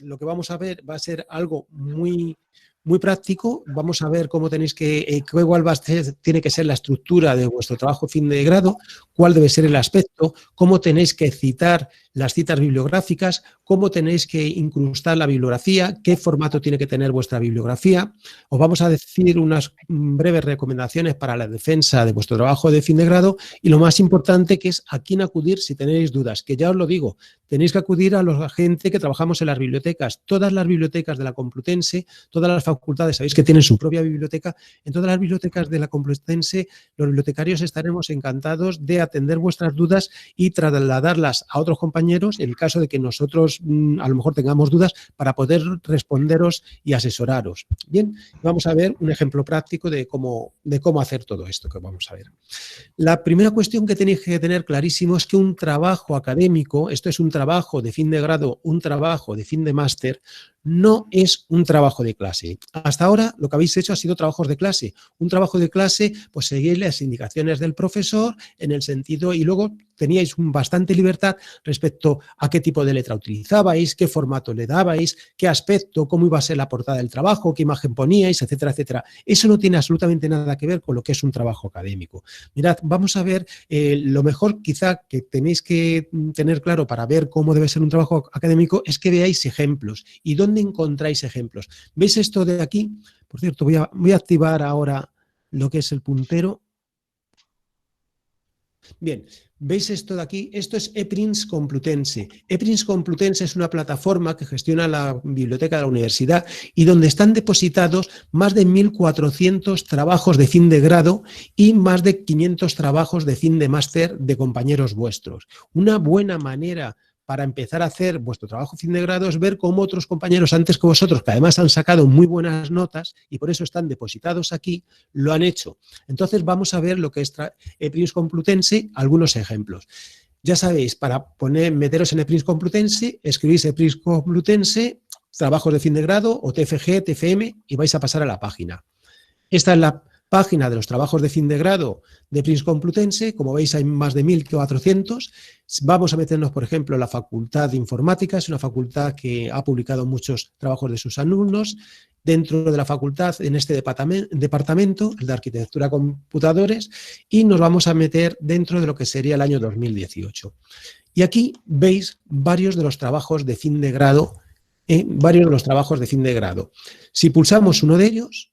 lo que vamos a ver va a ser algo muy práctico. Vamos a ver cómo tenéis cuál tiene que ser la estructura de vuestro trabajo fin de grado, cuál debe ser el aspecto, cómo tenéis que citar las citas bibliográficas, cómo tenéis que incrustar la bibliografía, qué formato tiene que tener vuestra bibliografía. Os vamos a decir unas breves recomendaciones para la defensa de vuestro trabajo de fin de grado y lo más importante, que es a quién acudir si tenéis dudas, que ya os lo digo, tenéis que acudir a la gente que trabajamos en las bibliotecas. Todas las bibliotecas de la Complutense, todas las facultades, sabéis que tienen su propia biblioteca. En todas las bibliotecas de la Complutense, los bibliotecarios estaremos encantados de atender vuestras dudas y trasladarlas a otros compañeros en el caso de que nosotros a lo mejor tengamos dudas para poder responderos y asesoraros. Bien, vamos a ver un ejemplo práctico de cómo hacer todo esto que vamos a ver. La primera cuestión que tenéis que tener clarísimo es que un trabajo académico, esto es un trabajo de fin de grado, un trabajo de fin de máster, no es un trabajo de clase. Hasta ahora lo que habéis hecho ha sido trabajos de clase. Un trabajo de clase, pues seguís las indicaciones del profesor en el sentido, y luego teníais bastante libertad respecto a qué tipo de letra utilizabais, qué formato le dabais, qué aspecto, cómo iba a ser la portada del trabajo, qué imagen poníais, etcétera, etcétera. Eso no tiene absolutamente nada que ver con lo que es un trabajo académico. Mirad, vamos a ver lo mejor quizá que tenéis que tener claro para ver cómo debe ser un trabajo académico es que veáis ejemplos. ¿Y dónde encontráis ejemplos? ¿Veis esto de aquí? Por cierto, voy a activar ahora lo que es el puntero. Bien, ¿veis esto de aquí? Esto es ePrints Complutense. ePrints Complutense es una plataforma que gestiona la biblioteca de la universidad y donde están depositados más de 1.400 trabajos de fin de grado y más de 500 trabajos de fin de máster de compañeros vuestros. Una buena manera para empezar a hacer vuestro trabajo fin de grado es ver cómo otros compañeros antes que vosotros, que además han sacado muy buenas notas y por eso están depositados aquí, lo han hecho. Entonces vamos a ver lo que es ePrints Complutense, algunos ejemplos. Ya sabéis, para meteros en ePrints Complutense, escribís ePrints Complutense, trabajos de fin de grado o TFG, TFM y vais a pasar a la página. Esta es la página de los trabajos de fin de grado de ePrints Complutense. Como veis, hay más de 1.400. Vamos a meternos, por ejemplo, en la Facultad de Informática. Es una facultad que ha publicado muchos trabajos de sus alumnos. Dentro de la facultad, en este departamento, el de Arquitectura de Computadores, y nos vamos a meter dentro de lo que sería el año 2018. Y aquí veis varios de los trabajos de fin de grado, Si pulsamos uno de ellos,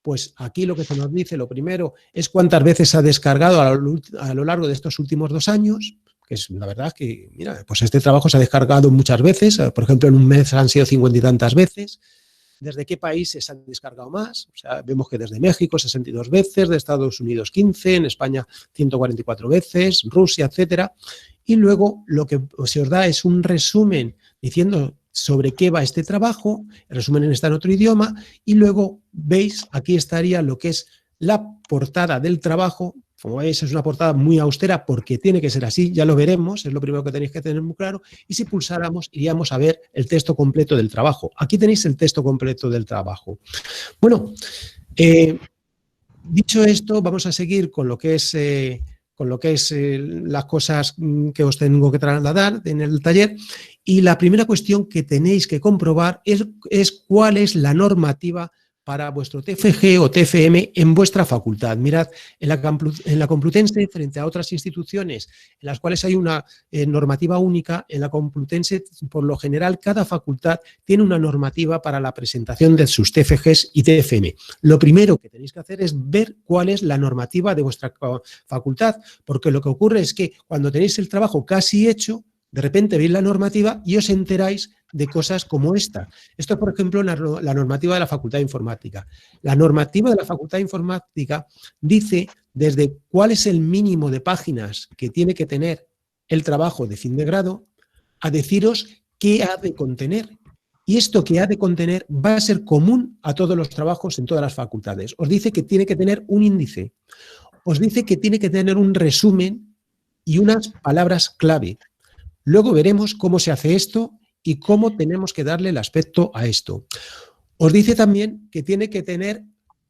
pues aquí lo que se nos dice, lo primero, es cuántas veces ha descargado a lo largo de estos últimos 2 años, que es la verdad que, mira, pues este trabajo se ha descargado muchas veces, por ejemplo, en un mes han sido 50 y tantas veces. ¿Desde qué países se han descargado más? O sea, vemos que desde México 62 veces, de Estados Unidos 15, en España 144 veces, Rusia, etcétera. Y luego lo que se os da es un resumen diciendo sobre qué va este trabajo, el resumen está en otro idioma, y luego veis, aquí estaría lo que es la portada del trabajo. Como veis, es una portada muy austera porque tiene que ser así, ya lo veremos, es lo primero que tenéis que tener muy claro, y si pulsáramos iríamos a ver el texto completo del trabajo. Aquí tenéis el texto completo del trabajo. Bueno, dicho esto, vamos a seguir con lo que es las cosas que os tengo que trasladar en el taller, y la primera cuestión que tenéis que comprobar es cuál es la normativa para vuestro TFG o TFM en vuestra facultad. Mirad, en la Complutense, frente a otras instituciones en las cuales hay una normativa única, en la Complutense, por lo general, cada facultad tiene una normativa para la presentación de sus TFGs y TFM. Lo primero que tenéis que hacer es ver cuál es la normativa de vuestra facultad, porque lo que ocurre es que cuando tenéis el trabajo casi hecho, de repente veis la normativa y os enteráis de cosas como esta. Esto es, por ejemplo, la normativa de la Facultad de Informática. La normativa de la Facultad de Informática dice desde cuál es el mínimo de páginas que tiene que tener el trabajo de fin de grado a deciros qué ha de contener. Y esto que ha de contener va a ser común a todos los trabajos en todas las facultades. Os dice que tiene que tener un índice. Os dice que tiene que tener un resumen y unas palabras clave. Luego veremos cómo se hace esto y cómo tenemos que darle el aspecto a esto. Os dice también que tiene que tener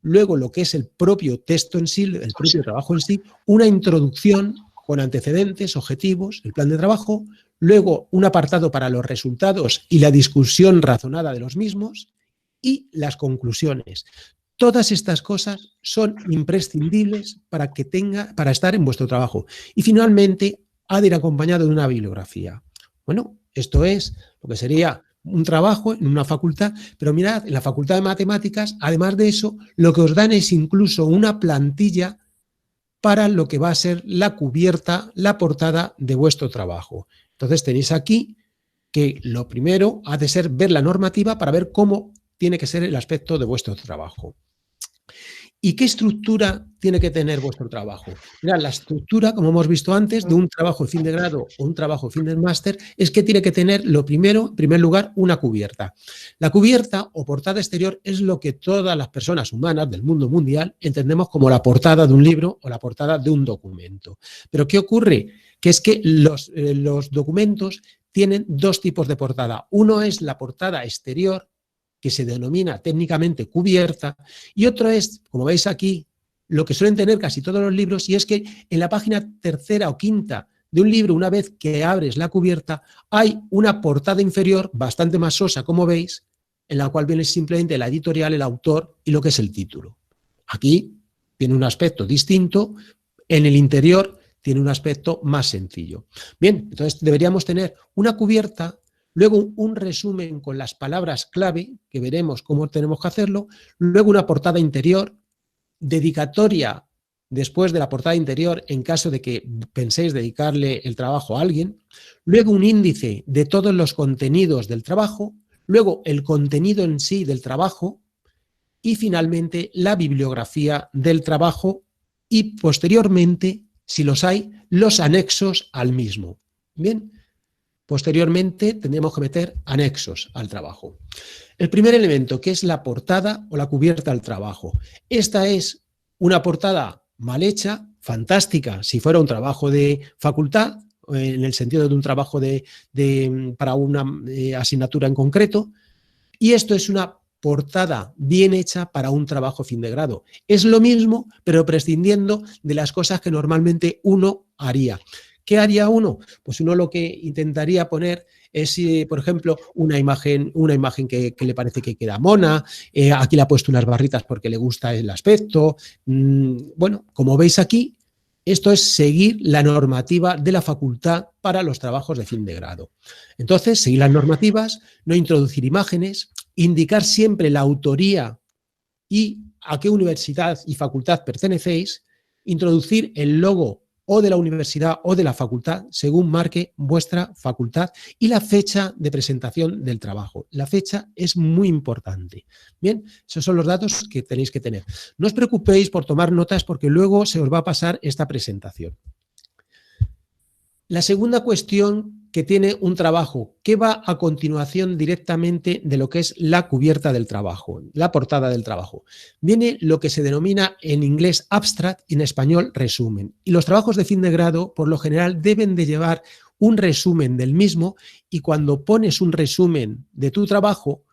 luego lo que es el propio texto en sí, el propio trabajo en sí, una introducción con antecedentes, objetivos, el plan de trabajo, luego un apartado para los resultados y la discusión razonada de los mismos y las conclusiones. Todas estas cosas son imprescindibles para estar en vuestro trabajo. Y finalmente, ha de ir acompañado de una bibliografía. Bueno, esto es lo que sería un trabajo en una facultad, pero mirad, en la Facultad de Matemáticas, además de eso, lo que os dan es incluso una plantilla para lo que va a ser la cubierta, la portada de vuestro trabajo. Entonces tenéis aquí que lo primero ha de ser ver la normativa para ver cómo tiene que ser el aspecto de vuestro trabajo. ¿Y qué estructura tiene que tener vuestro trabajo? Mirad, la estructura, como hemos visto antes, de un trabajo de fin de grado o un trabajo de fin de máster, es que tiene que tener lo primero, en primer lugar, una cubierta. La cubierta o portada exterior es lo que todas las personas humanas del mundo mundial entendemos como la portada de un libro o la portada de un documento. Pero ¿qué ocurre? Que es que los documentos tienen dos tipos de portada. Uno es la portada exterior, que se denomina técnicamente cubierta, y otro es, como veis aquí, lo que suelen tener casi todos los libros, y es que en la página tercera o quinta de un libro, una vez que abres la cubierta, hay una portada inferior bastante más sosa, como veis, en la cual viene simplemente la editorial, el autor y lo que es el título. Aquí tiene un aspecto distinto, en el interior tiene un aspecto más sencillo. Bien, entonces deberíamos tener una cubierta, luego un resumen con las palabras clave, que veremos cómo tenemos que hacerlo, luego una portada interior, dedicatoria después de la portada interior en caso de que penséis dedicarle el trabajo a alguien, luego un índice de todos los contenidos del trabajo, luego el contenido en sí del trabajo y finalmente la bibliografía del trabajo y posteriormente, si los hay, los anexos al mismo. Bien. Posteriormente tendremos que meter anexos al trabajo. El primer elemento, que es la portada o la cubierta al trabajo. Esta es una portada mal hecha, fantástica, si fuera un trabajo de facultad, en el sentido de un trabajo para una asignatura en concreto, y esto es una portada bien hecha para un trabajo fin de grado. Es lo mismo, pero prescindiendo de las cosas que normalmente uno haría. ¿Qué haría uno? Pues uno lo que intentaría poner es, por ejemplo, una imagen que le parece que queda mona, aquí le ha puesto unas barritas porque le gusta el aspecto. Bueno, como veis aquí, esto es seguir la normativa de la facultad para los trabajos de fin de grado. Entonces, seguir las normativas, no introducir imágenes, indicar siempre la autoría y a qué universidad y facultad pertenecéis, introducir el logo o de la universidad o de la facultad, según marque vuestra facultad, y la fecha de presentación del trabajo. La fecha es muy importante. Bien, esos son los datos que tenéis que tener. No os preocupéis por tomar notas porque luego se os va a pasar esta presentación. La segunda cuestión que tiene un trabajo, que va a continuación directamente de lo que es la cubierta del trabajo, la portada del trabajo. Viene lo que se denomina en inglés abstract y en español resumen. Y los trabajos de fin de grado, por lo general, deben de llevar un resumen del mismo, y cuando pones un resumen de tu trabajo,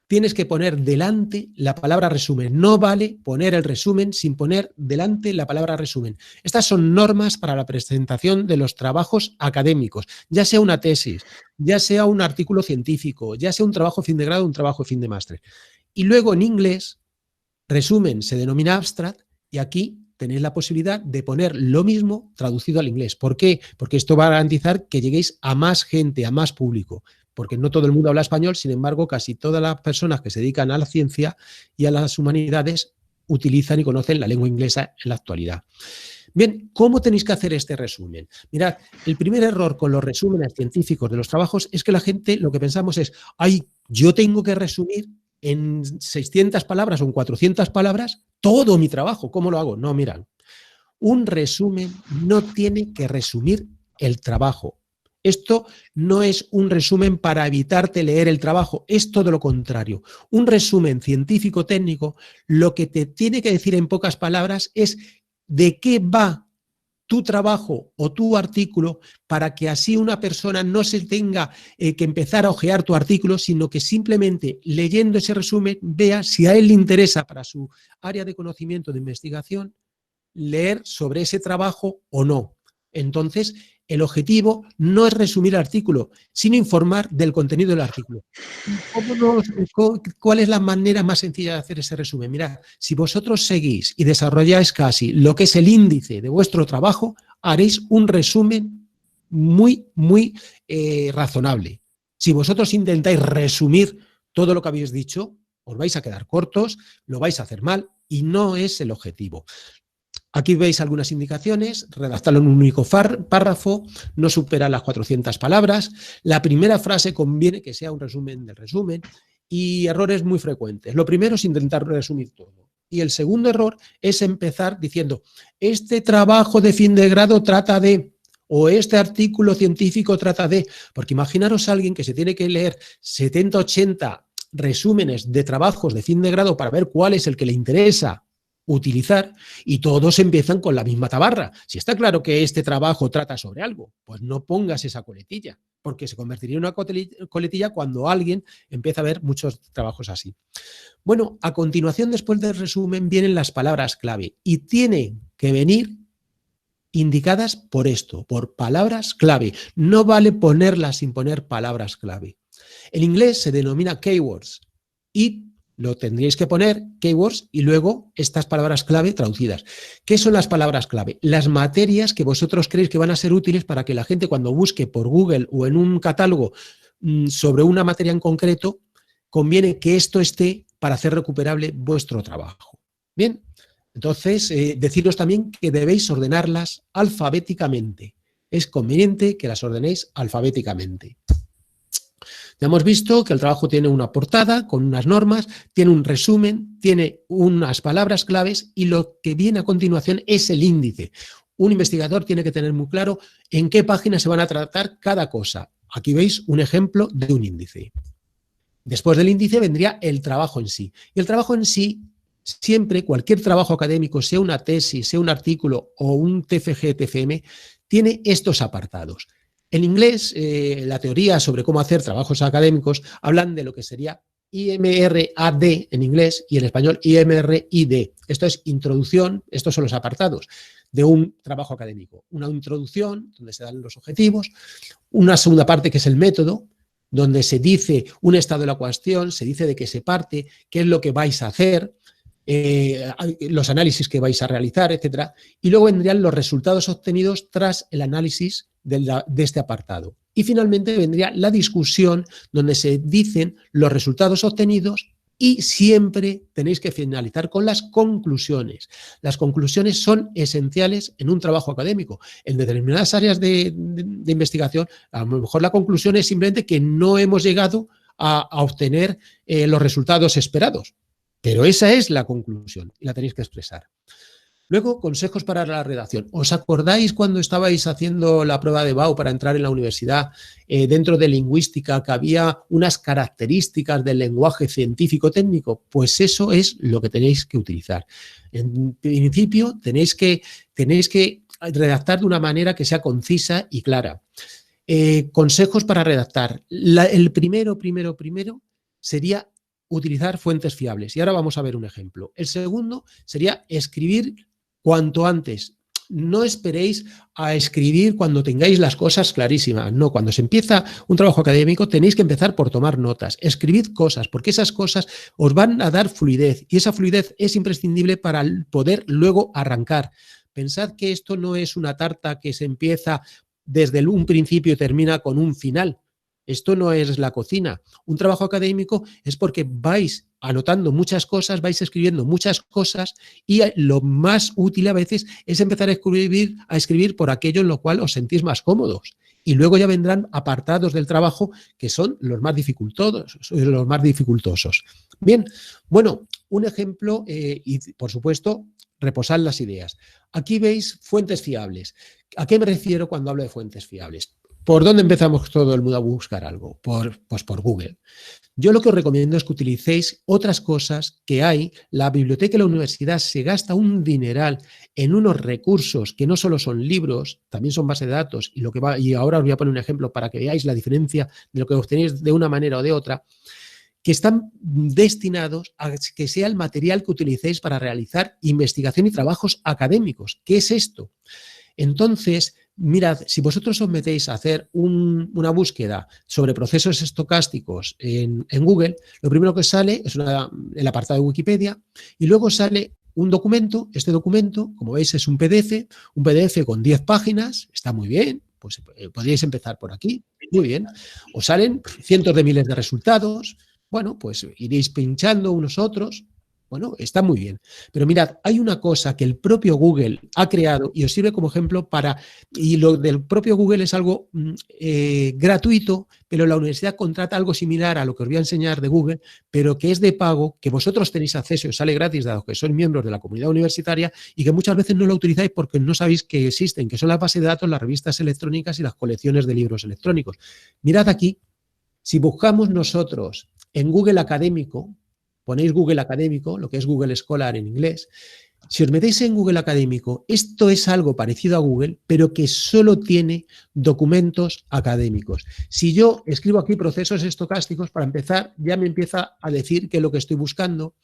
tienes que poner delante la palabra resumen. No vale poner el resumen sin poner delante la palabra resumen. Estas son normas para la presentación de los trabajos académicos, ya sea una tesis, ya sea un artículo científico, ya sea un trabajo de fin de grado o un trabajo de fin de máster. Y luego en inglés, resumen se denomina abstract, y aquí tenéis la posibilidad de poner lo mismo traducido al inglés. ¿Por qué? Porque esto va a garantizar que lleguéis a más gente, a más público. Porque no todo el mundo habla español, sin embargo, casi todas las personas que se dedican a la ciencia y a las humanidades utilizan y conocen la lengua inglesa en la actualidad. Bien, ¿cómo tenéis que hacer este resumen? Mirad, el primer error con los resúmenes científicos de los trabajos es que la gente lo que pensamos es, ay, yo tengo que resumir en 600 palabras o en 400 palabras todo mi trabajo. ¿Cómo lo hago? No, mirad, un resumen no tiene que resumir el trabajo. Esto no es un resumen para evitarte leer el trabajo, es todo lo contrario. Un resumen científico-técnico lo que te tiene que decir en pocas palabras es de qué va tu trabajo o tu artículo, para que así una persona no se tenga que empezar a hojear tu artículo, sino que simplemente leyendo ese resumen vea si a él le interesa para su área de conocimiento de investigación leer sobre ese trabajo o no. Entonces, el objetivo no es resumir el artículo, sino informar del contenido del artículo. ¿Cuál es la manera más sencilla de hacer ese resumen? Mirad, si vosotros seguís y desarrolláis casi lo que es el índice de vuestro trabajo, haréis un resumen muy razonable. Si vosotros intentáis resumir todo lo que habéis dicho, os vais a quedar cortos, lo vais a hacer mal y no es el objetivo. Aquí veis algunas indicaciones: redactarlo en un único párrafo, no superar las 400 palabras, la primera frase conviene que sea un resumen del resumen, y errores muy frecuentes. Lo primero es intentar resumir todo. Y el segundo error es empezar diciendo, este trabajo de fin de grado trata de, o este artículo científico trata de, porque imaginaros a alguien que se tiene que leer 70, 80 resúmenes de trabajos de fin de grado para ver cuál es el que le interesa utilizar, y todos empiezan con la misma tabarra. Si está claro que este trabajo trata sobre algo, pues no pongas esa coletilla, porque se convertiría en una coletilla cuando alguien empieza a ver muchos trabajos así. Bueno, a continuación, después del resumen, vienen las palabras clave y tienen que venir indicadas por esto, por palabras clave. No vale ponerlas sin poner palabras clave. En inglés se denomina keywords y lo tendríais que poner, keywords, y luego estas palabras clave traducidas. ¿Qué son las palabras clave? Las materias que vosotros creéis que van a ser útiles para que la gente, cuando busque por Google o en un catálogo sobre una materia en concreto, conviene que esto esté para hacer recuperable vuestro trabajo. Bien, entonces deciros también que debéis ordenarlas alfabéticamente. Es conveniente que las ordenéis alfabéticamente. Ya hemos visto que el trabajo tiene una portada con unas normas, tiene un resumen, tiene unas palabras claves y lo que viene a continuación es el índice. Un investigador tiene que tener muy claro en qué página se van a tratar cada cosa. Aquí veis un ejemplo de un índice. Después del índice vendría el trabajo en sí. Y el trabajo en sí, siempre, cualquier trabajo académico, sea una tesis, sea un artículo o un TFG, TFM, tiene estos apartados. En inglés, la teoría sobre cómo hacer trabajos académicos hablan de lo que sería IMRAD en inglés y en español IMRID. Esto es introducción, estos son los apartados de un trabajo académico. Una introducción, donde se dan los objetivos, una segunda parte que es el método, donde se dice un estado de la cuestión, se dice de qué se parte, qué es lo que vais a hacer, los análisis que vais a realizar, etcétera. Y luego vendrían los resultados obtenidos tras el análisis de este apartado. Y finalmente vendría la discusión, donde se dicen los resultados obtenidos y siempre tenéis que finalizar con las conclusiones. Las conclusiones son esenciales en un trabajo académico. En determinadas áreas de investigación, a lo mejor la conclusión es simplemente que no hemos llegado a obtener los resultados esperados. Pero esa es la conclusión y la tenéis que expresar. Luego, consejos para la redacción. ¿Os acordáis cuando estabais haciendo la prueba de BAU para entrar en la universidad, dentro de lingüística, que había unas características del lenguaje científico-técnico? Pues eso es lo que tenéis que utilizar. En principio, tenéis que redactar de una manera que sea concisa y clara. Consejos para redactar. El primero sería utilizar fuentes fiables. Y ahora vamos a ver un ejemplo. El segundo sería escribir cuanto antes. No esperéis a escribir cuando tengáis las cosas clarísimas. No, cuando se empieza un trabajo académico tenéis que empezar por tomar notas. Escribid cosas, porque esas cosas os van a dar fluidez y esa fluidez es imprescindible para poder luego arrancar. Pensad que esto no es una tarta que se empieza desde un principio y termina con un final. Esto no es la cocina. Un trabajo académico es porque vais anotando muchas cosas, vais escribiendo muchas cosas y lo más útil a veces es empezar a escribir por aquello en lo cual os sentís más cómodos. Y luego ya vendrán apartados del trabajo que son los más dificultosos. Bien, bueno, un ejemplo y por supuesto reposad las ideas. Aquí veis fuentes fiables. ¿A qué me refiero cuando hablo de fuentes fiables? ¿Por dónde empezamos todo el mundo a buscar algo? Pues por Google. Yo lo que os recomiendo es que utilicéis otras cosas que hay. La biblioteca de la universidad se gasta un dineral en unos recursos que no solo son libros, también son base de datos. Y ahora os voy a poner un ejemplo para que veáis la diferencia de lo que obtenéis de una manera o de otra, que están destinados a que sea el material que utilicéis para realizar investigación y trabajos académicos. ¿Qué es esto? Entonces, mirad, si vosotros os metéis a hacer una búsqueda sobre procesos estocásticos en Google, lo primero que sale es el apartado de Wikipedia y luego sale un documento. Este documento, como veis, es un PDF con 10 páginas, está muy bien, pues podríais empezar por aquí, muy bien. Os salen cientos de miles de resultados, bueno, pues iréis pinchando unos otros. Bueno, está muy bien. Pero mirad, hay una cosa que el propio Google ha creado y os sirve como ejemplo y lo del propio Google es algo gratuito, pero la universidad contrata algo similar a lo que os voy a enseñar de Google, pero que es de pago, que vosotros tenéis acceso y os sale gratis, dado que sois miembros de la comunidad universitaria y que muchas veces no lo utilizáis porque no sabéis que existen, que son las bases de datos, las revistas electrónicas y las colecciones de libros electrónicos. Mirad aquí, si buscamos nosotros en Google Académico, ponéis Google Académico, lo que es Google Scholar en inglés. Si os metéis en Google Académico, esto es algo parecido a Google, pero que solo tiene documentos académicos. Si yo escribo aquí procesos estocásticos, para empezar, ya me empieza a decir qué es lo que estoy buscando.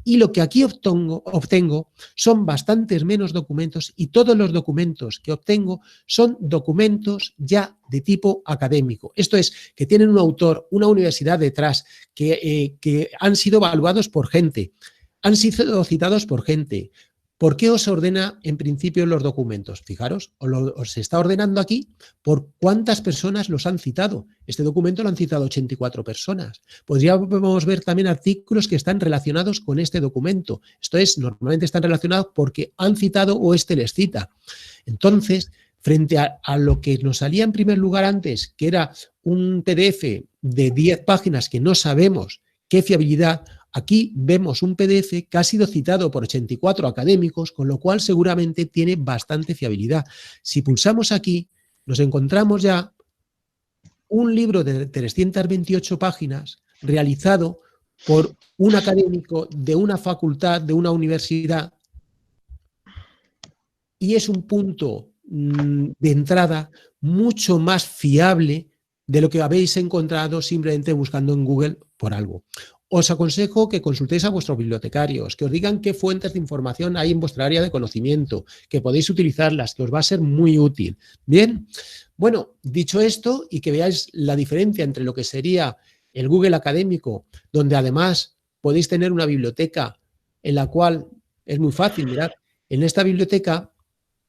Y lo que aquí obtengo son bastantes menos documentos y todos los documentos que obtengo son documentos ya de tipo académico. Esto es, que tienen un autor, una universidad detrás, que han sido evaluados por gente, han sido citados por gente. ¿Por qué os ordena en principio los documentos? Fijaros, os está ordenando aquí por cuántas personas los han citado. Este documento lo han citado 84 personas. Podríamos ver también artículos que están relacionados con este documento. Esto es, normalmente están relacionados porque han citado o este les cita. Entonces, frente a lo que nos salía en primer lugar antes, que era un PDF de 10 páginas que no sabemos qué fiabilidad. Aquí vemos un PDF que ha sido citado por 84 académicos, con lo cual seguramente tiene bastante fiabilidad. Si pulsamos aquí, nos encontramos ya un libro de 328 páginas realizado por un académico de una facultad, de una universidad, y es un punto de entrada mucho más fiable de lo que habéis encontrado simplemente buscando en Google por algo. Os aconsejo que consultéis a vuestros bibliotecarios, que os digan qué fuentes de información hay en vuestra área de conocimiento, que podéis utilizarlas, que os va a ser muy útil. Bien, bueno, dicho esto y que veáis la diferencia entre lo que sería el Google académico, donde además podéis tener una biblioteca en la cual es muy fácil, mirad, en esta biblioteca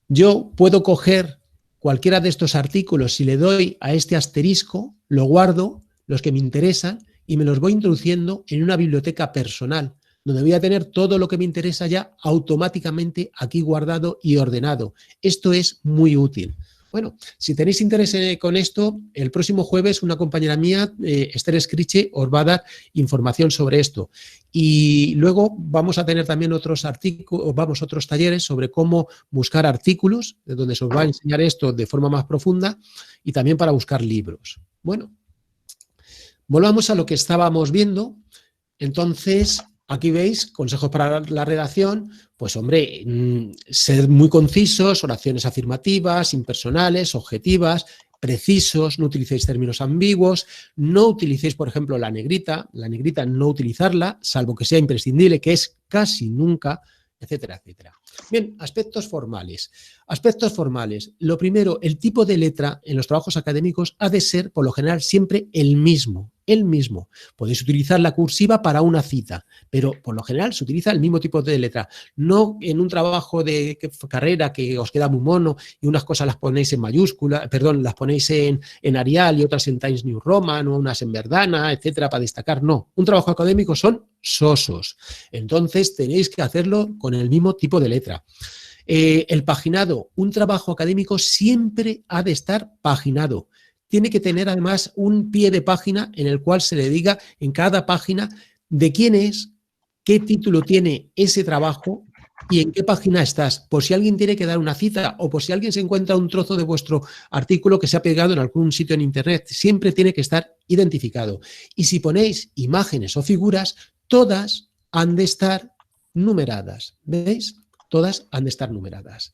yo puedo coger cualquiera de estos artículos, si le doy a este asterisco, lo guardo, los que me interesan, y me los voy introduciendo en una biblioteca personal, donde voy a tener todo lo que me interesa ya automáticamente aquí guardado y ordenado. Esto es muy útil. Bueno, si tenéis interés con esto, el próximo jueves una compañera mía, Esther Escriche, os va a dar información sobre esto. Y luego vamos a tener también otros talleres sobre cómo buscar artículos, donde se os va a enseñar esto de forma más profunda y también para buscar libros. Bueno, volvamos a lo que estábamos viendo. Entonces, aquí veis, consejos para la redacción, pues hombre, ser muy concisos, oraciones afirmativas, impersonales, objetivas, precisos, no utilicéis términos ambiguos, no utilicéis, por ejemplo, la negrita no utilizarla, salvo que sea imprescindible, que es casi nunca, etcétera, etcétera. Bien, aspectos formales. Aspectos formales. Lo primero, el tipo de letra en los trabajos académicos ha de ser, por lo general, siempre el mismo. El mismo. Podéis utilizar la cursiva para una cita, pero por lo general se utiliza el mismo tipo de letra. No en un trabajo de carrera que os queda muy mono y unas cosas las ponéis en mayúscula, perdón, las ponéis en Arial y otras en Times New Roman o unas en Verdana, etcétera, para destacar. No. Un trabajo académico son sosos. Entonces tenéis que hacerlo con el mismo tipo de letra. El paginado. Un trabajo académico siempre ha de estar paginado. Tiene que tener además un pie de página en el cual se le diga en cada página de quién es, qué título tiene ese trabajo y en qué página estás. Por si alguien tiene que dar una cita o por si alguien se encuentra un trozo de vuestro artículo que se ha pegado en algún sitio en internet, siempre tiene que estar identificado. Y si ponéis imágenes o figuras, todas han de estar numeradas. ¿Veis? Todas han de estar numeradas.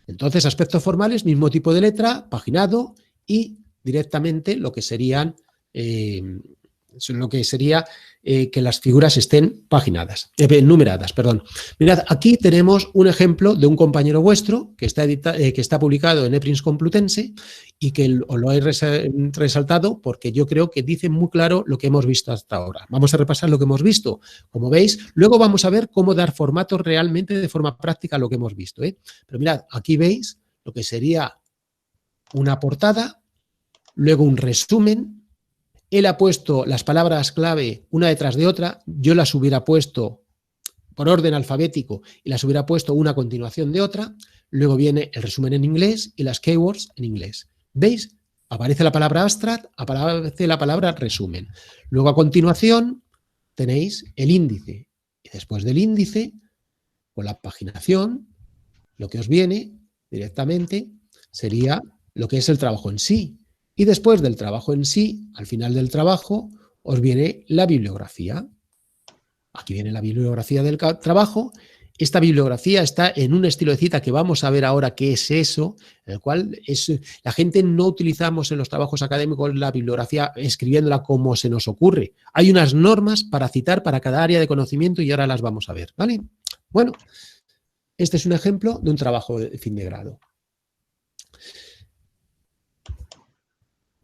Entonces, aspectos formales, mismo tipo de letra, paginado y directamente lo que serían Eso es lo que sería que las figuras estén numeradas. Perdón. Mirad, aquí tenemos un ejemplo de un compañero vuestro que está publicado en ePrins Complutense y que os lo he resaltado porque yo creo que dice muy claro lo que hemos visto hasta ahora. Vamos a repasar lo que hemos visto. Como veis, luego vamos a ver cómo dar formatos realmente de forma práctica a lo que hemos visto. Pero mirad, aquí veis lo que sería una portada, luego un resumen. Él ha puesto las palabras clave una detrás de otra, yo las hubiera puesto por orden alfabético y las hubiera puesto una a continuación de otra, luego viene el resumen en inglés y las keywords en inglés. ¿Veis? Aparece la palabra abstract, aparece la palabra resumen. Luego a continuación tenéis el índice y después del índice, con la paginación, lo que os viene directamente sería lo que es el trabajo en sí. Y después del trabajo en sí, al final del trabajo, os viene la bibliografía. Aquí viene la bibliografía del trabajo. Esta bibliografía está en un estilo de cita que vamos a ver ahora qué es eso, en el cual la gente no utilizamos en los trabajos académicos la bibliografía escribiéndola como se nos ocurre. Hay unas normas para citar para cada área de conocimiento y ahora las vamos a ver, ¿vale? Bueno, este es un ejemplo de un trabajo de fin de grado.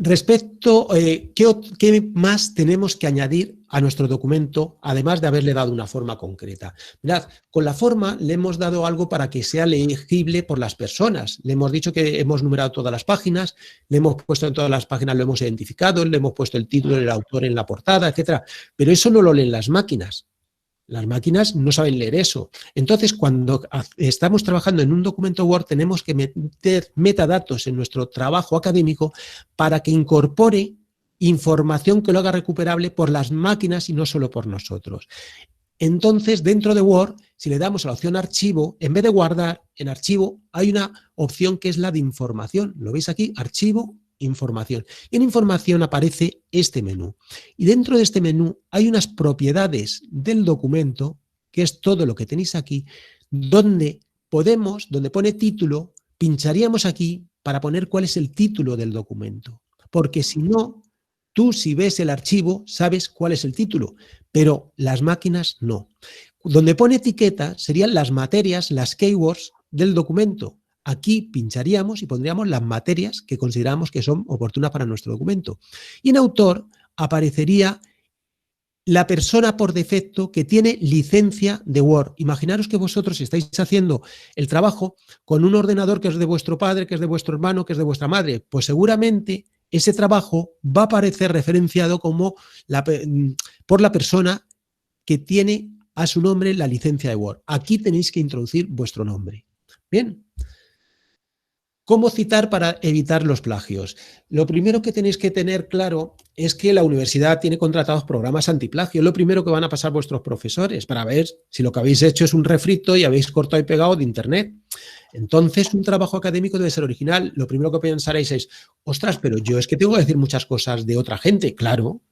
Respecto, ¿qué más tenemos que añadir a nuestro documento, además de haberle dado una forma concreta? Mirad, con la forma le hemos dado algo para que sea legible por las personas. Le hemos dicho que hemos numerado todas las páginas, le hemos puesto en todas las páginas, lo hemos identificado, le hemos puesto el título del autor en la portada, etcétera. Pero eso no lo leen las máquinas. Las máquinas no saben leer eso. Entonces, cuando estamos trabajando en un documento Word, tenemos que meter metadatos en nuestro trabajo académico para que incorpore información que lo haga recuperable por las máquinas y no solo por nosotros. Entonces, dentro de Word, si le damos a la opción archivo, en vez de guardar en archivo, hay una opción que es la de información. ¿Lo veis aquí? Archivo, información. Y en información aparece este menú. Y dentro de este menú hay unas propiedades del documento, que es todo lo que tenéis aquí, donde pone título, pincharíamos aquí para poner cuál es el título del documento. Porque si no, tú si ves el archivo sabes cuál es el título, pero las máquinas no. Donde pone etiqueta serían las materias, las keywords del documento. Aquí pincharíamos y pondríamos las materias que consideramos que son oportunas para nuestro documento. Y en autor aparecería la persona por defecto que tiene licencia de Word. Imaginaros que vosotros estáis haciendo el trabajo con un ordenador que es de vuestro padre, que es de vuestro hermano, que es de vuestra madre. Pues seguramente ese trabajo va a aparecer referenciado como por la persona que tiene a su nombre la licencia de Word. Aquí tenéis que introducir vuestro nombre. Bien. ¿Cómo citar para evitar los plagios? Lo primero que tenéis que tener claro es que la universidad tiene contratados programas antiplagio. Es lo primero que van a pasar vuestros profesores para ver si lo que habéis hecho es un refrito y habéis cortado y pegado de internet. Entonces, un trabajo académico debe ser original. Lo primero que pensaréis es, ostras, pero yo es que tengo que decir muchas cosas de otra gente. Claro,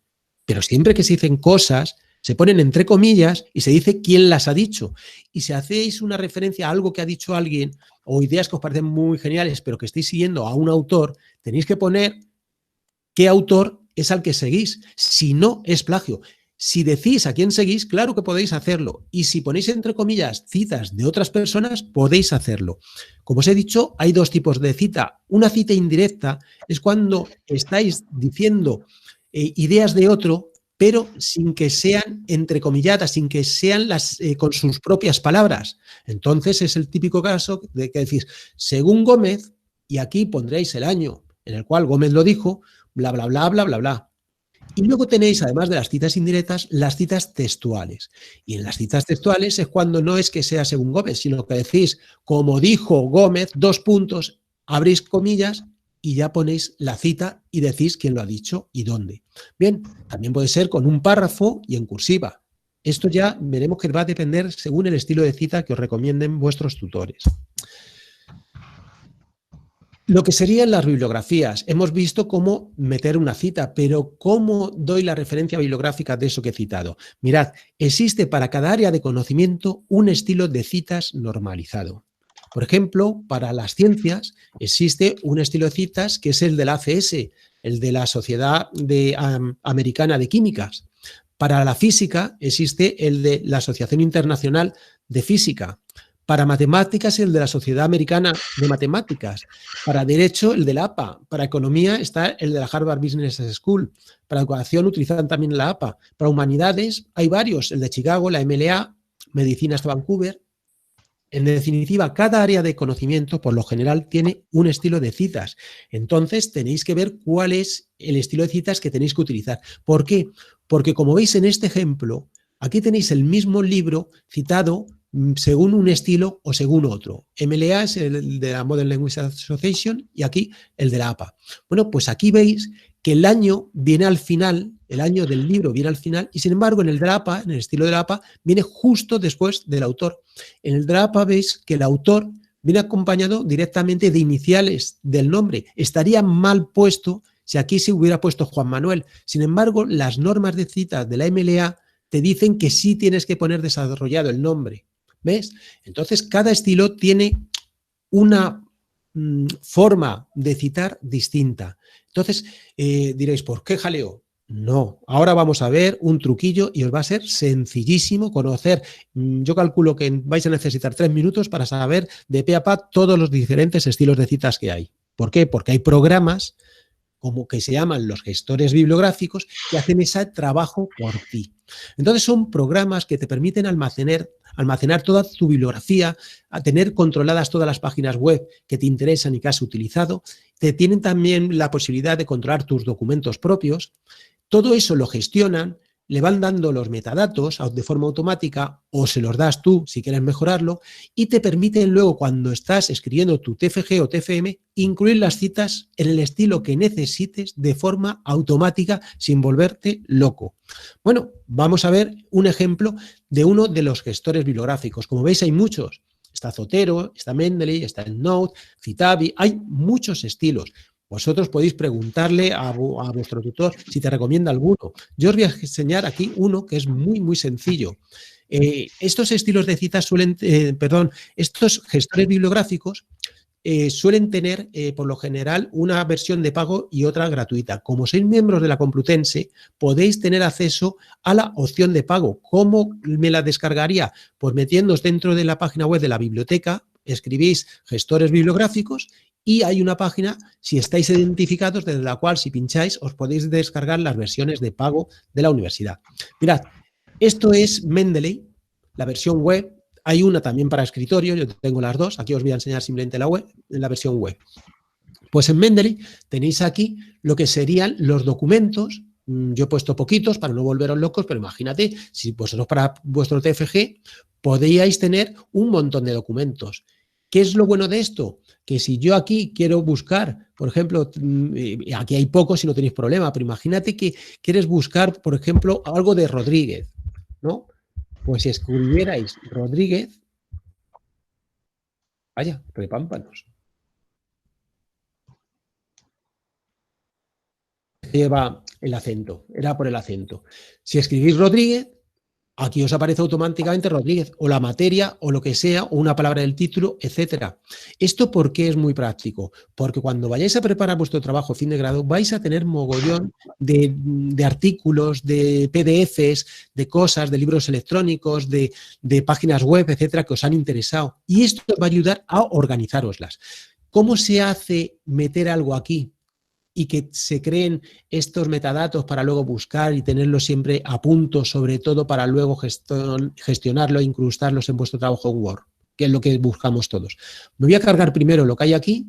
pero siempre que se dicen cosas, se ponen entre comillas y se dice quién las ha dicho. Y si hacéis una referencia a algo que ha dicho alguien o ideas que os parecen muy geniales, pero que estéis siguiendo a un autor, tenéis que poner qué autor es al que seguís. Si no, es plagio. Si decís a quién seguís, claro que podéis hacerlo. Y si ponéis entre comillas citas de otras personas, podéis hacerlo. Como os he dicho, hay dos tipos de cita. Una cita indirecta es cuando estáis diciendo ideas de otro, pero sin que sean entrecomilladas, sin que sean con sus propias palabras. Entonces es el típico caso de que decís, según Gómez, y aquí pondréis el año en el cual Gómez lo dijo, bla, bla, bla, bla, bla, bla. Y luego tenéis, además de las citas indirectas, las citas textuales. Y en las citas textuales es cuando no es que sea según Gómez, sino que decís, como dijo Gómez, abrís comillas, y ya ponéis la cita y decís quién lo ha dicho y dónde. Bien, también puede ser con un párrafo y en cursiva. Esto ya veremos que va a depender según el estilo de cita que os recomienden vuestros tutores. Lo que serían las bibliografías. Hemos visto cómo meter una cita, pero ¿cómo doy la referencia bibliográfica de eso que he citado? Mirad, existe para cada área de conocimiento un estilo de citas normalizado. Por ejemplo, para las ciencias existe un estilo de citas que es el del ACS, el de la Sociedad Americana de Químicas. Para la física existe el de la Asociación Internacional de Física. Para matemáticas, el de la Sociedad Americana de Matemáticas. Para derecho, el de la APA. Para economía está el de la Harvard Business School. Para educación utilizan también la APA. Para humanidades hay varios, el de Chicago, la MLA, medicina hasta Vancouver. En definitiva, cada área de conocimiento, por lo general, tiene un estilo de citas. Entonces, tenéis que ver cuál es el estilo de citas que tenéis que utilizar. ¿Por qué? Porque, como veis en este ejemplo, aquí tenéis el mismo libro citado según un estilo o según otro. MLA es el de la Modern Language Association y aquí el de la APA. Bueno, pues aquí veis que el año viene al final, el año del libro viene al final, y sin embargo en el de la APA, en el estilo de la APA, viene justo después del autor. En el de la APA veis que el autor viene acompañado directamente de iniciales del nombre. Estaría mal puesto si aquí se hubiera puesto Juan Manuel. Sin embargo, las normas de citas de la MLA te dicen que sí tienes que poner desarrollado el nombre. ¿Ves? Entonces, cada estilo tiene una forma de citar distinta. Entonces, diréis, ¿por qué jaleo? No, ahora vamos a ver un truquillo y os va a ser sencillísimo conocer. Yo calculo que vais a necesitar 3 minutos para saber de pe a pa todos los diferentes estilos de citas que hay. ¿Por qué? Porque hay programas como que se llaman los gestores bibliográficos que hacen ese trabajo por ti. Entonces son programas que te permiten almacenar toda tu bibliografía, a tener controladas todas las páginas web que te interesan y que has utilizado. Te tienen también la posibilidad de controlar tus documentos propios. Todo eso lo gestionan, le van dando los metadatos de forma automática o se los das tú si quieres mejorarlo y te permiten luego cuando estás escribiendo tu TFG o TFM incluir las citas en el estilo que necesites de forma automática sin volverte loco. Bueno, vamos a ver un ejemplo de uno de los gestores bibliográficos. Como veis hay muchos. Está Zotero, está Mendeley, está EndNote, Citavi, hay muchos estilos. Vosotros podéis preguntarle a vuestro tutor si te recomienda alguno. Yo os voy a enseñar aquí uno que es muy, muy sencillo. Estos estilos de citas estos gestores bibliográficos suelen tener, por lo general, una versión de pago y otra gratuita. Como sois miembros de la Complutense, podéis tener acceso a la opción de pago. ¿Cómo me la descargaría? Pues metiéndoos dentro de la página web de la biblioteca, escribís gestores bibliográficos y hay una página, si estáis identificados, desde la cual si pincháis os podéis descargar las versiones de pago de la universidad. Mirad, esto es Mendeley, la versión web. Hay una también para escritorio, yo tengo las dos. Aquí os voy a enseñar simplemente la versión web. Pues en Mendeley tenéis aquí lo que serían los documentos. Yo he puesto poquitos para no volveros locos, pero imagínate, si vosotros para vuestro TFG podríais tener un montón de documentos. ¿Qué es lo bueno de esto? Que si yo aquí quiero buscar, por ejemplo, aquí hay pocos si no tenéis problema, pero imagínate que quieres buscar, por ejemplo, algo de Rodríguez, ¿no? Pues si escribierais Rodríguez, vaya, repámpanos. Lleva el acento, era por el acento. Si escribís Rodríguez, aquí os aparece automáticamente Rodríguez, o la materia, o lo que sea, o una palabra del título, etcétera. ¿Esto por qué es muy práctico? Porque cuando vayáis a preparar vuestro trabajo fin de grado, vais a tener mogollón de artículos, de PDFs, de cosas, de libros electrónicos, de páginas web, etcétera, que os han interesado. Y esto os va a ayudar a organizároslas. ¿Cómo se hace meter algo aquí y que se creen estos metadatos para luego buscar y tenerlos siempre a punto, sobre todo para luego gestionarlo e incrustarlos en vuestro trabajo en Word, que es lo que buscamos todos? Me voy a cargar primero lo que hay aquí.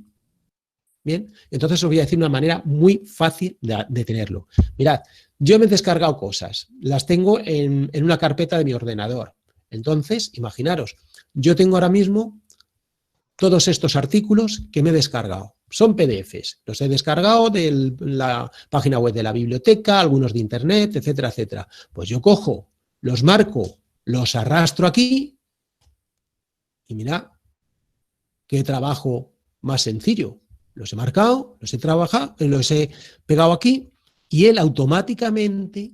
Bien, entonces os voy a decir una manera muy fácil de tenerlo. Mirad, yo me he descargado cosas, las tengo en una carpeta de mi ordenador. Entonces, imaginaros, yo tengo ahora mismo todos estos artículos que me he descargado. Son PDFs, los he descargado de la página web de la biblioteca, algunos de internet, etcétera, etcétera. Pues yo cojo, los marco, los arrastro aquí y mira qué trabajo más sencillo. Los he marcado, los he trabajado, los he pegado aquí y él automáticamente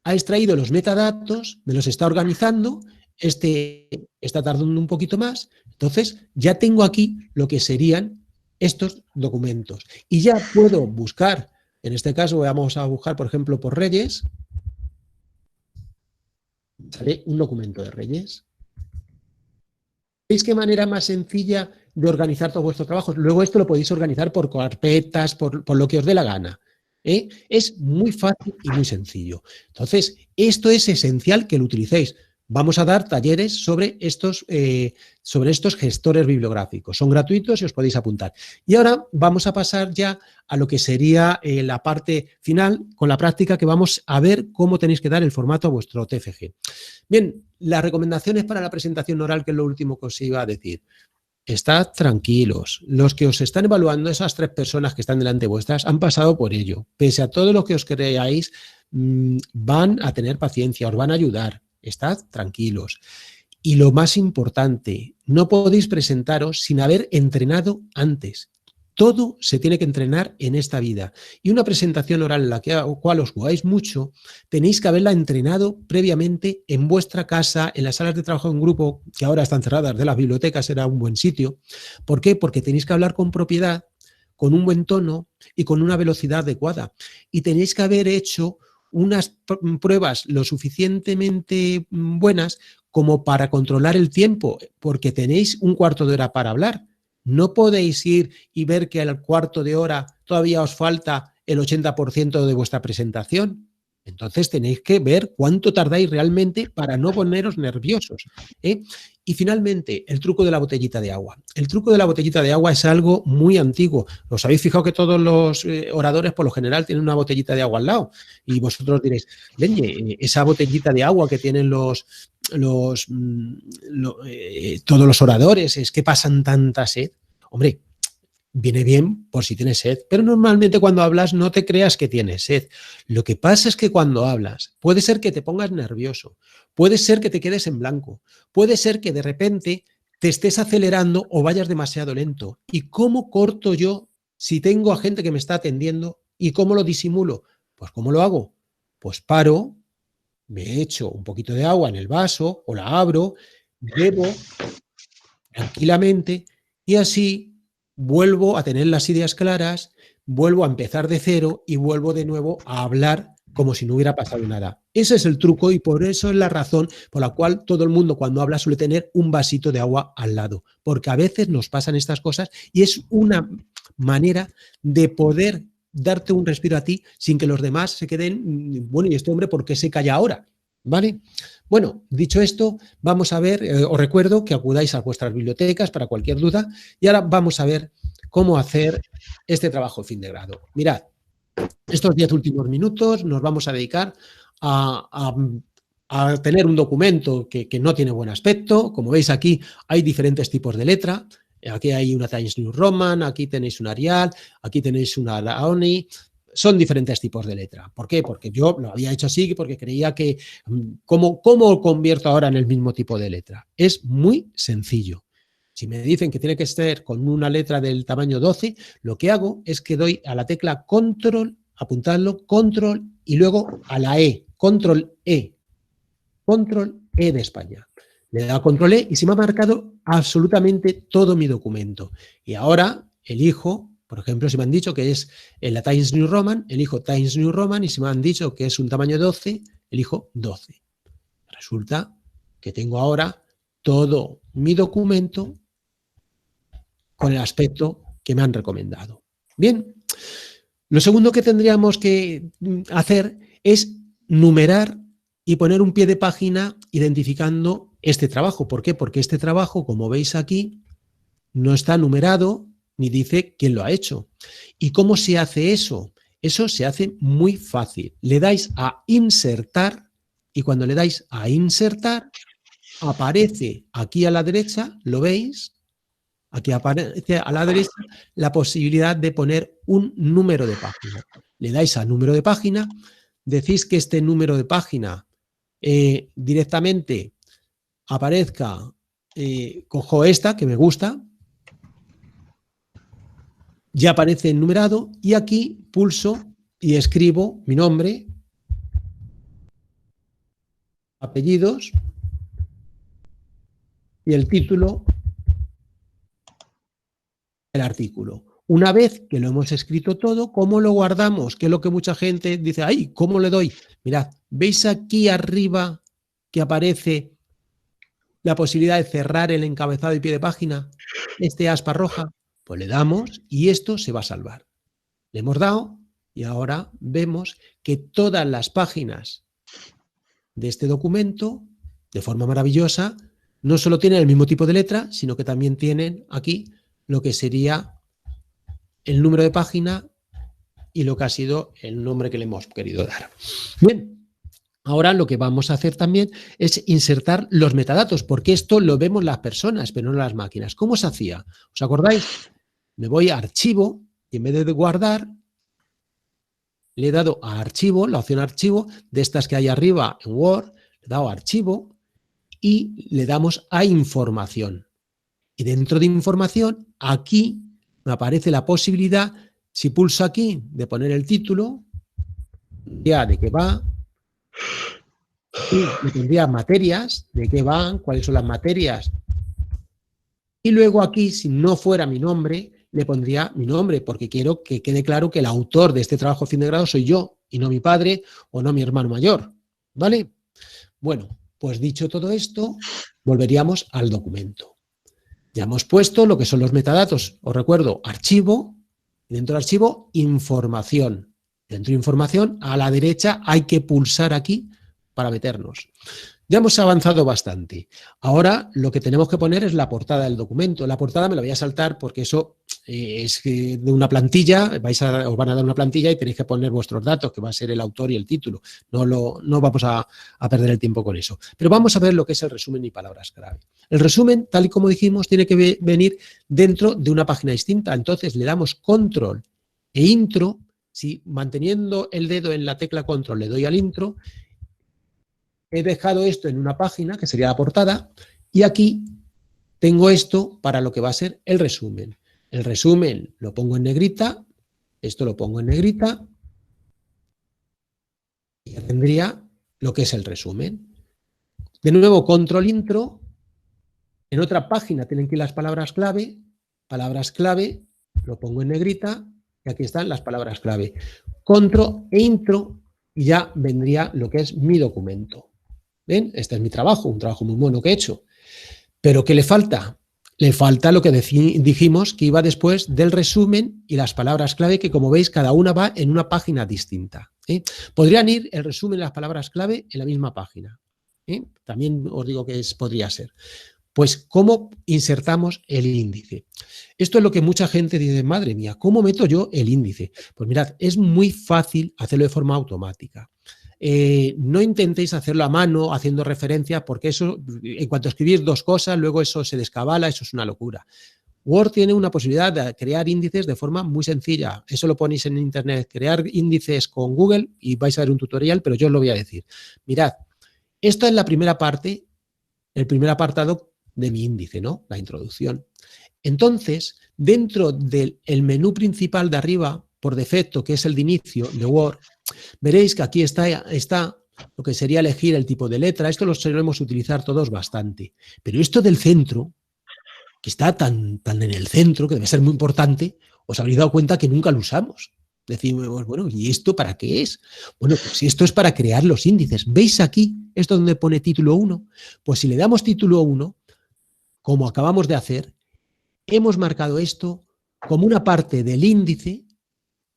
ha extraído los metadatos, me los está organizando, está tardando un poquito más, entonces ya tengo aquí lo que serían estos documentos. Y ya puedo buscar, en este caso vamos a buscar, por ejemplo, por Reyes. Sale un documento de Reyes. ¿Veis qué manera más sencilla de organizar todos vuestros trabajos? Luego esto lo podéis organizar por carpetas, por lo que os dé la gana. Es muy fácil y muy sencillo. Entonces, esto es esencial que lo utilicéis. Vamos a dar talleres sobre estos gestores bibliográficos. Son gratuitos y os podéis apuntar. Y ahora vamos a pasar ya a lo que sería la parte final con la práctica, que vamos a ver cómo tenéis que dar el formato a vuestro TFG. Bien, las recomendaciones para la presentación oral, que es lo último que os iba a decir. Estad tranquilos. Los que os están evaluando, esas 3 personas que están delante vuestras, han pasado por ello. Pese a todo lo que os creáis, van a tener paciencia, os van a ayudar. Estad tranquilos. Y lo más importante, no podéis presentaros sin haber entrenado antes. Todo se tiene que entrenar en esta vida. Y una presentación oral en la cual os jugáis mucho, tenéis que haberla entrenado previamente en vuestra casa, en las salas de trabajo en grupo, que ahora están cerradas, de las bibliotecas era un buen sitio. ¿Por qué? Porque tenéis que hablar con propiedad, con un buen tono y con una velocidad adecuada. Y tenéis que haber hecho unas pruebas lo suficientemente buenas como para controlar el tiempo, porque tenéis un cuarto de hora para hablar. No podéis ir y ver que al cuarto de hora todavía os falta el 80% de vuestra presentación. Entonces tenéis que ver cuánto tardáis realmente para no poneros nerviosos. Y finalmente, el truco de la botellita de agua. El truco de la botellita de agua es algo muy antiguo. ¿Os habéis fijado que todos los oradores por lo general tienen una botellita de agua al lado? Y vosotros diréis, leñe, esa botellita de agua que tienen todos los oradores, es que pasan tanta sed. Hombre, viene bien por si tienes sed, pero normalmente cuando hablas no te creas que tienes sed. Lo que pasa es que cuando hablas puede ser que te pongas nervioso, puede ser que te quedes en blanco, puede ser que de repente te estés acelerando o vayas demasiado lento. ¿Y cómo corto yo si tengo a gente que me está atendiendo? ¿Y cómo lo disimulo? Pues ¿cómo lo hago? Pues paro, me echo un poquito de agua en el vaso o la abro, bebo tranquilamente y así vuelvo a tener las ideas claras, vuelvo a empezar de cero y vuelvo de nuevo a hablar como si no hubiera pasado nada. Ese es el truco y por eso es la razón por la cual todo el mundo cuando habla suele tener un vasito de agua al lado, porque a veces nos pasan estas cosas y es una manera de poder darte un respiro a ti sin que los demás se queden, bueno, ¿y este hombre por qué se calla ahora? ¿Vale? Bueno, dicho esto, vamos a ver, os recuerdo que acudáis a vuestras bibliotecas para cualquier duda y ahora vamos a ver cómo hacer este trabajo de fin de grado. Mirad, estos 10 últimos minutos nos vamos a dedicar a tener un documento que no tiene buen aspecto. Como veis aquí hay diferentes tipos de letra. Aquí hay una Times New Roman, aquí tenéis una Arial, aquí tenéis una Laoni. Son diferentes tipos de letra. ¿Por qué? Porque yo lo había hecho así, porque creía que ¿cómo convierto ahora en el mismo tipo de letra? Es muy sencillo. Si me dicen que tiene que ser con una letra del tamaño 12, lo que hago es que doy a la tecla control, apuntadlo, control y luego a la E, control E de España. Le da control E y se me ha marcado absolutamente todo mi documento. Y ahora elijo, por ejemplo, si me han dicho que es en la Times New Roman, elijo Times New Roman y si me han dicho que es un tamaño 12, elijo 12. Resulta que tengo ahora todo mi documento con el aspecto que me han recomendado. Bien, lo segundo que tendríamos que hacer es numerar y poner un pie de página identificando este trabajo. ¿Por qué? Porque este trabajo, como veis aquí, no está numerado ni dice quién lo ha hecho. ¿Y cómo se hace eso? Eso se hace muy fácil. Le dais a insertar y cuando le dais a insertar, aparece aquí a la derecha, ¿lo veis? Aquí aparece a la derecha la posibilidad de poner un número de página. Le dais a número de página, decís que este número de página directamente aparezca, cojo esta que me gusta, ya aparece enumerado y aquí pulso y escribo mi nombre, apellidos y el título del artículo. Una vez que lo hemos escrito todo, ¿cómo lo guardamos? Que es lo que mucha gente dice, ¡ay! ¿Cómo le doy? Mirad, ¿veis aquí arriba que aparece la posibilidad de cerrar el encabezado y pie de página? Este aspa roja, pues le damos y esto se va a salvar. Le hemos dado y ahora vemos que todas las páginas de este documento, de forma maravillosa, no solo tienen el mismo tipo de letra, sino que también tienen aquí lo que sería el número de página y lo que ha sido el nombre que le hemos querido dar. Bien, ahora lo que vamos a hacer también es insertar los metadatos, porque esto lo vemos las personas, pero no las máquinas. ¿Cómo se hacía? ¿Os acordáis? Me voy a archivo y en vez de guardar, le he dado a archivo, la opción archivo, de estas que hay arriba en Word, le he dado a archivo y le damos a información. Y dentro de información, aquí me aparece la posibilidad, si pulso aquí, de poner el título, ya de qué va, y le tendría materias, de qué van, cuáles son las materias. Y luego aquí, si no fuera mi nombre, le pondría mi nombre, porque quiero que quede claro que el autor de este trabajo de fin de grado soy yo, y no mi padre o no mi hermano mayor. ¿Vale? Bueno, pues dicho todo esto, volveríamos al documento. Ya hemos puesto lo que son los metadatos. Os recuerdo, archivo, dentro del archivo, información. Dentro de información, a la derecha hay que pulsar aquí para meternos. Ya hemos avanzado bastante. Ahora lo que tenemos que poner es la portada del documento. La portada me la voy a saltar porque eso es de una plantilla, os van a dar una plantilla y tenéis que poner vuestros datos, que va a ser el autor y el título. No vamos a perder el tiempo con eso. Pero vamos a ver lo que es el resumen y palabras clave. El resumen, tal y como dijimos, tiene que venir dentro de una página distinta. Entonces le damos control e intro. Si manteniendo el dedo en la tecla control le doy al intro, he dejado esto en una página, que sería la portada, y aquí tengo esto para lo que va a ser el resumen. El resumen lo pongo en negrita, esto lo pongo en negrita, y ya tendría lo que es el resumen. De nuevo, control intro, en otra página tienen que ir las palabras clave, lo pongo en negrita, y aquí están las palabras clave. Control e intro, y ya vendría lo que es mi documento. ¿Ven? Este es mi trabajo, un trabajo muy bueno que he hecho. ¿Pero qué le falta? Le falta lo que dijimos que iba después del resumen y las palabras clave, que como veis cada una va en una página distinta. Podrían ir el resumen y las palabras clave en la misma página. También os digo que podría ser. Pues, ¿cómo insertamos el índice? Esto es lo que mucha gente dice, madre mía, ¿cómo meto yo el índice? Pues mirad, es muy fácil hacerlo de forma automática. No intentéis hacerlo a mano, haciendo referencias, porque eso, en cuanto escribís dos cosas, luego eso se descabala, eso es una locura. Word tiene una posibilidad de crear índices de forma muy sencilla. Eso lo ponéis en internet, crear índices con Google y vais a ver un tutorial, pero yo os lo voy a decir. Mirad, esta es la primera parte, el primer apartado de mi índice, ¿no? La introducción. Entonces, dentro del menú principal de arriba, por defecto, que es el de inicio de Word, veréis que aquí está lo que sería elegir el tipo de letra. Esto lo solemos utilizar todos bastante. Pero esto del centro, que está tan en el centro, que debe ser muy importante, os habréis dado cuenta que nunca lo usamos. Decimos, bueno, ¿y esto para qué es? Bueno, pues si esto es para crear los índices. ¿Veis aquí? Esto donde pone título 1. Pues si le damos título 1, como acabamos de hacer, hemos marcado esto como una parte del índice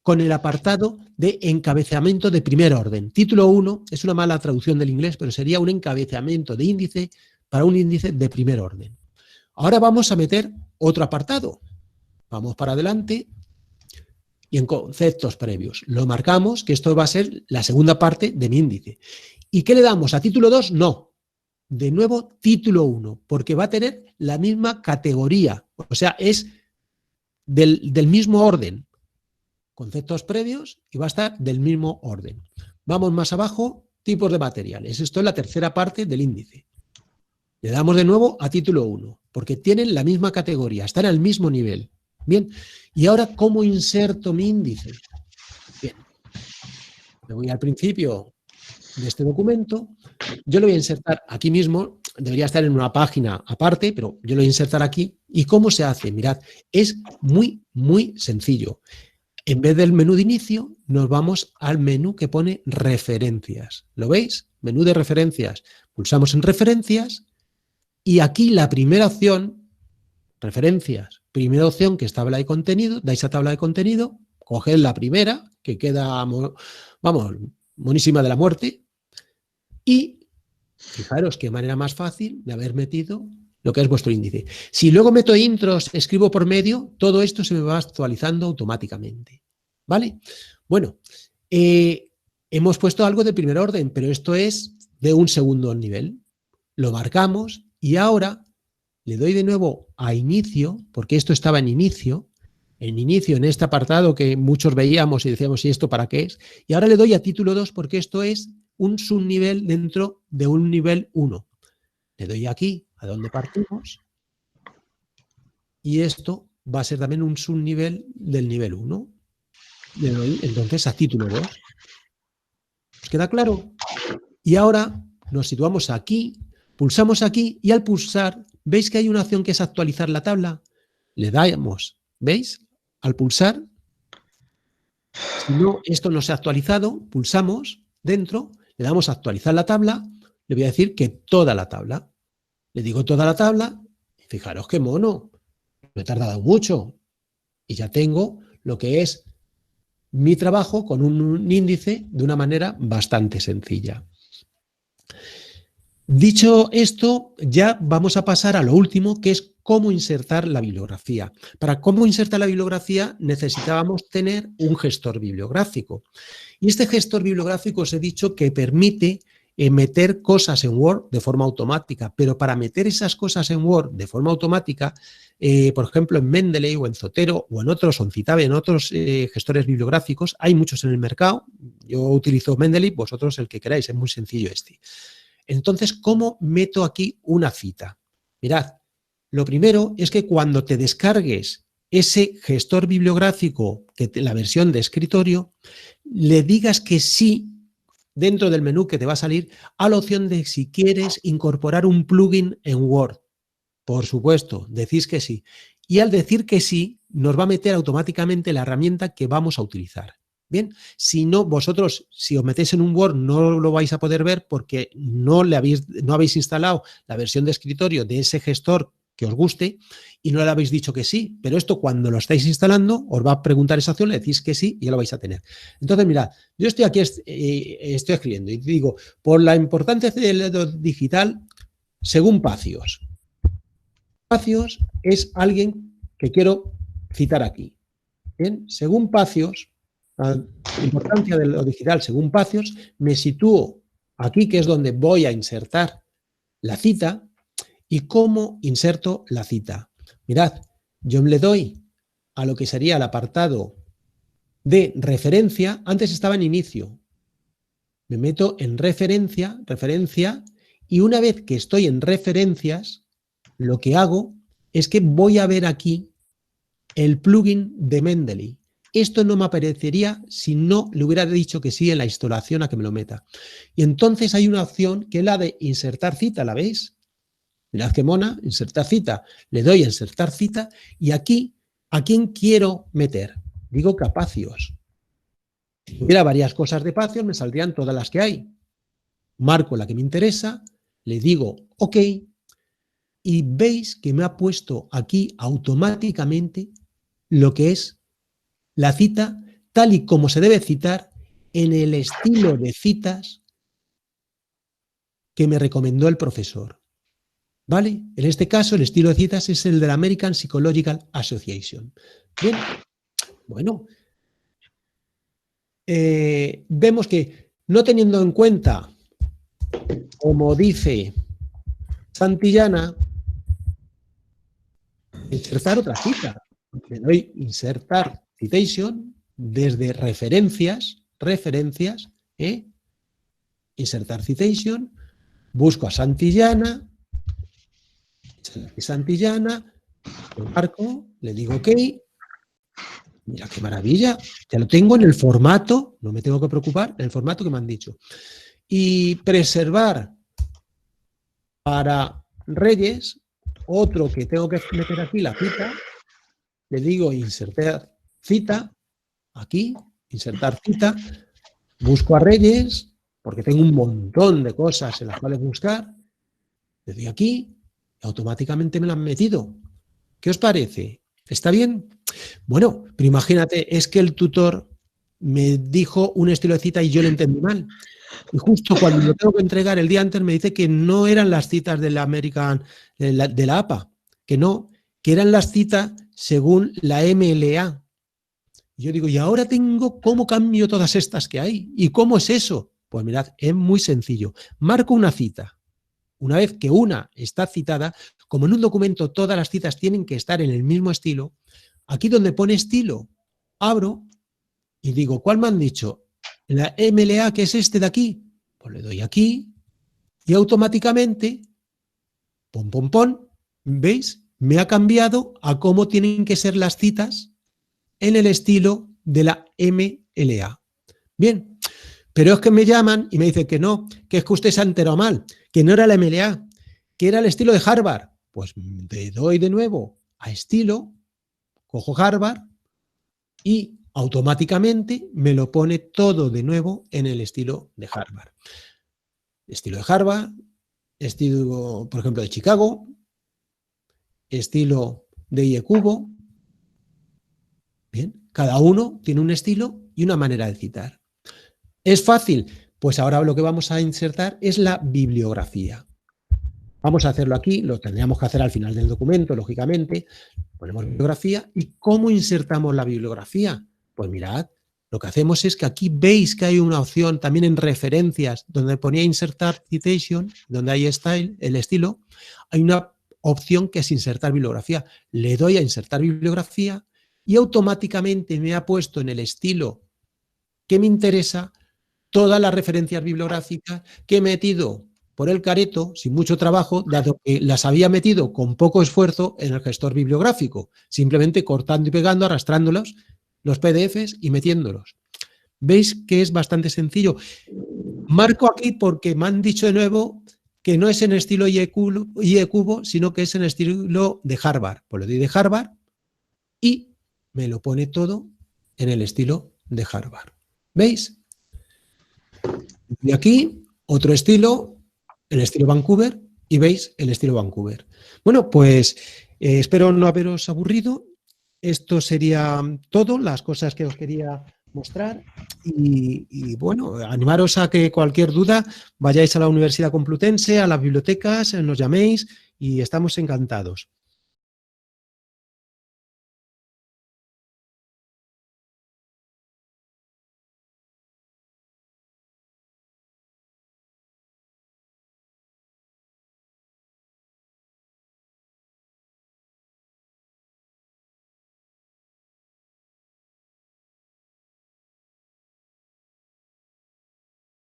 con el apartado de encabezamiento de primer orden. Título 1 es una mala traducción del inglés, pero sería un encabezamiento de índice para un índice de primer orden. Ahora vamos a meter otro apartado. Vamos para adelante y en conceptos previos. Lo marcamos, que esto va a ser la segunda parte de mi índice. ¿Y qué le damos? ¿A título 2? No. De nuevo, título 1, porque va a tener la misma categoría. O sea, es del mismo orden. Conceptos previos y va a estar del mismo orden. Vamos más abajo, tipos de materiales. Esto es la tercera parte del índice. Le damos de nuevo a título 1, porque tienen la misma categoría, están al mismo nivel. Bien, y ahora, ¿cómo inserto mi índice? Bien, me voy al principio de este documento. Yo lo voy a insertar aquí mismo. debería estar en una página aparte, pero yo lo voy a insertar aquí. ¿Y cómo se hace? Mirad, es muy, muy sencillo. En vez del menú de inicio, nos vamos al menú que pone referencias. ¿Lo veis? Menú de referencias. Pulsamos en referencias y aquí la primera opción, referencias, primera opción que es tabla de contenido, dais a tabla de contenido, coged la primera, que queda, vamos, monísima de la muerte, y fijaros qué manera más fácil de haber metido lo que es vuestro índice. Si luego meto intros, escribo por medio, todo esto se me va actualizando automáticamente. ¿Vale? Bueno, hemos puesto algo de primer orden, pero esto es de un segundo nivel. Lo marcamos y ahora le doy de nuevo a inicio, porque esto estaba en inicio, en este apartado que muchos veíamos y decíamos, ¿y esto para qué es? Y ahora le doy a título 2 porque esto es un subnivel dentro de un nivel 1. Le doy aquí a donde partimos y esto va a ser también un subnivel del nivel 1. Le doy entonces a título 2. ¿Os queda claro? Y ahora nos situamos aquí, pulsamos aquí y al pulsar, ¿veis que hay una opción que es actualizar la tabla? Le damos, ¿veis? Al pulsar, si no, esto no se ha actualizado, pulsamos dentro, le damos a actualizar la tabla, le voy a decir que toda la tabla. Le digo toda la tabla, y fijaros qué mono, no he tardado mucho. Y ya tengo lo que es mi trabajo con un índice de una manera bastante sencilla. Dicho esto, ya vamos a pasar a lo último, que es cómo insertar la bibliografía. Para cómo insertar la bibliografía necesitábamos tener un gestor bibliográfico. Y este gestor bibliográfico os he dicho que permite meter cosas en Word de forma automática, pero para meter esas cosas en Word de forma automática, por ejemplo, en Mendeley o en Zotero o en otros, o en Citabe, en otros gestores bibliográficos, hay muchos en el mercado. Yo utilizo Mendeley, vosotros el que queráis, es muy sencillo este. Entonces, ¿cómo meto aquí una cita? Mirad, lo primero es que cuando te descargues ese gestor bibliográfico, la versión de escritorio, le digas que sí dentro del menú que te va a salir a la opción de si quieres incorporar un plugin en Word. Por supuesto, decís que sí. Y al decir que sí, nos va a meter automáticamente la herramienta que vamos a utilizar. Bien, si no, vosotros, si os metéis en un Word, no lo vais a poder ver porque no habéis instalado la versión de escritorio de ese gestor que os guste y no le habéis dicho que sí, pero esto cuando lo estáis instalando os va a preguntar esa opción, le decís que sí y ya lo vais a tener. Entonces, mirad, yo estoy aquí, estoy escribiendo y digo, por la importancia del digital, según Pacios. Pacios es alguien que quiero citar aquí. Bien, según Pacios, la importancia de lo digital, según Pacios, me sitúo aquí, que es donde voy a insertar la cita. ¿Y cómo inserto la cita? Mirad, yo le doy a lo que sería el apartado de referencia. Antes estaba en inicio. Me meto en referencia, y una vez que estoy en referencias, lo que hago es que voy a ver aquí el plugin de Mendeley. Esto no me aparecería si no le hubiera dicho que sí en la instalación a que me lo meta. Y entonces hay una opción que es la de insertar cita, ¿la veis? Mirad qué mona, insertar cita. Le doy a insertar cita y aquí, ¿a quién quiero meter? Digo que a Pacios. Si hubiera varias cosas de Pacios, me saldrían todas las que hay. Marco la que me interesa, le digo OK y veis que me ha puesto aquí automáticamente lo que es la cita tal y como se debe citar en el estilo de citas que me recomendó el profesor. ¿Vale? En este caso, el estilo de citas es el de la American Psychological Association. Bien, bueno, vemos que no teniendo en cuenta, como dice Santillana, insertar otra cita. Le doy insertar citation desde referencias, insertar citation, busco a Santillana, lo marco, le digo OK. Mira qué maravilla, ya lo tengo en el formato, no me tengo que preocupar, en el formato que me han dicho. Y preservar Para Reyes, otro que tengo que meter aquí la cita, le digo insertar cita, aquí, insertar cita, busco a Reyes, porque tengo un montón de cosas en las cuales buscar, le doy aquí y automáticamente me lo han metido. ¿Qué os parece? ¿Está bien? Bueno, pero imagínate, es que el tutor me dijo un estilo de cita y yo lo entendí mal. Y justo cuando lo tengo que entregar el día antes me dice que no eran las citas de la American, de la APA, que no, que eran las citas según la MLA. Y yo digo, ¿y ahora cómo cambio todas estas que hay? ¿Y cómo es eso? Pues mirad, es muy sencillo. Marco una cita. Una vez que una está citada, como en un documento todas las citas tienen que estar en el mismo estilo, aquí donde pone estilo, abro y digo, ¿cuál me han dicho? La MLA, que es este de aquí, pues le doy aquí y automáticamente, pom, pom, pom, ¿veis? Me ha cambiado a cómo tienen que ser las citas en el estilo de la MLA. Bien, pero es que me llaman y me dicen que no, que es que usted se ha enterado mal, que no era la MLA, que era el estilo de Harvard. Pues le doy de nuevo a estilo, cojo Harvard y automáticamente me lo pone todo de nuevo en el estilo de Harvard. Estilo de Harvard, estilo, por ejemplo, de Chicago, estilo de IEcubo. Bien, cada uno tiene un estilo y una manera de citar. ¿Es fácil? Pues ahora lo que vamos a insertar es la bibliografía. Vamos a hacerlo aquí, lo tendríamos que hacer al final del documento, lógicamente. Ponemos bibliografía. ¿Y cómo insertamos la bibliografía? Pues mirad, lo que hacemos es que aquí veis que hay una opción también en referencias, donde ponía insertar citation, donde hay style, el estilo, hay una opción que es insertar bibliografía. Le doy a insertar bibliografía y automáticamente me ha puesto en el estilo que me interesa todas las referencias bibliográficas que he metido por el careto, sin mucho trabajo, dado que las había metido con poco esfuerzo en el gestor bibliográfico, simplemente cortando y pegando, arrastrándolos, los PDFs y metiéndolos. ¿Veis que es bastante sencillo? Marco aquí porque me han dicho de nuevo que no es en estilo IEcubo, sino que es en estilo de Harvard. Pues le doy de Harvard y me lo pone todo en el estilo de Harvard. ¿Veis? Y aquí otro estilo, el estilo Vancouver, y veis el estilo Vancouver. Bueno, pues espero no haberos aburrido. Esto sería todo, las cosas que os quería mostrar. Y bueno, animaros a que cualquier duda vayáis a la Universidad Complutense, a las bibliotecas, nos llaméis y estamos encantados.